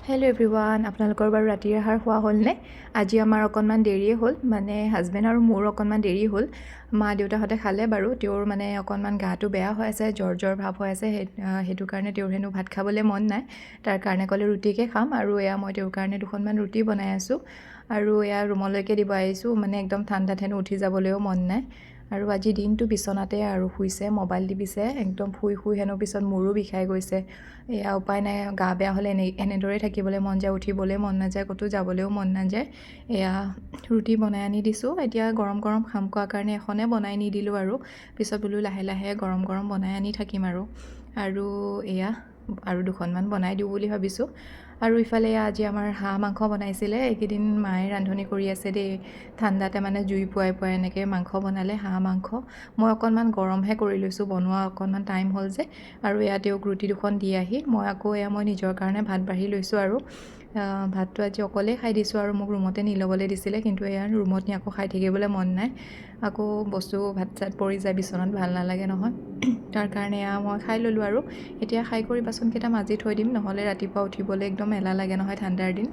Hello' everyone, আপোনালোকৰ বাৰু ৰাতিৰ আহাৰ খোৱা হ'লনে? আজি আমাৰ অকণমান দেৰিয়ে হ'ল, মানে হাজবেণ্ড আৰু মোৰ অকণমান দেৰি হ'ল। মা দেউতাহঁতে খালে বাৰু, তেওঁৰ মানে অকণমান গাটো বেয়া হৈ আছে, জ্বৰ ভাৱ হৈ আছে, সেইটো কাৰণে তেওঁৰ হেনো ভাত খাবলৈ মন নাই। তাৰ কাৰণে ক'লে ৰুটিকে খাম, আৰু এয়া মই তেওঁৰ কাৰণে দুখনমান ৰুটি বনাই আছোঁ। আৰু এয়া ৰুমলৈকে দিব আহিছোঁ, মানে একদম ঠাণ্ডাত হেনো উঠি যাবলৈও মন নাই। আৰু আজি দিনটো বিচনাতে আৰু শুইছে, মোবাইল টিপিছে, একদম শুই হেনো পিছত মূৰো বিষাই গৈছে। এয়া উপায় নাই, গা বেয়া হ'লে এনেদৰেই থাকিবলৈ মন যায়, উঠিবলৈ মন নাযায়, ক'তো যাবলৈও মন নাযায়। এয়া ৰুটি বনাই আনি দিছোঁ, এতিয়া গৰম গৰম খাম কোৱাৰ কাৰণে এখনে বনাই নিদিলোঁ আৰু পিছত বোলো লাহে লাহে গৰম গৰম বনাই আনি থাকিম আৰু এয়া আৰু দুখনমান বনাই দিওঁ বুলি ভাবিছোঁ। আৰু ইফালে আজি আমাৰ হাঁহ মাংস বনাইছিলে, এইকেইদিন মায়ে ৰান্ধনি কৰি আছে দেই, ঠাণ্ডাতে মানে জুই পুৱাই এনেকৈ মাংস বনালে, হাঁহ মাংস। মই অকণমান গৰমহে কৰি লৈছোঁ, বনোৱা অকণমান টাইম হ'ল যে। আৰু এয়া তেওঁক ৰুটি দুখন দি আহি মই আকৌ মই নিজৰ কাৰণে ভাত বাঢ়ি লৈছোঁ আৰু ভাতটো আজি অকলেই খাই দিছোঁ, আৰু মোক ৰুমতে নি ল'বলৈ দিছিলে, কিন্তু এয়া ৰুমত নি আকৌ খাই থাকিবলৈ মন নাই। আকৌ বস্তু ভাত চাত পৰি যায় বিচনাত, ভাল নালাগে নহয়। তাৰ কাৰণে মই খাই ল'লোঁ, আৰু এতিয়া খাই কৰি বাচনকেইটা মাজি থৈ দিম, নহ'লে ৰাতিপুৱা উঠিবলৈ একদম এলাহ লাগে নহয় ঠাণ্ডাৰ দিন।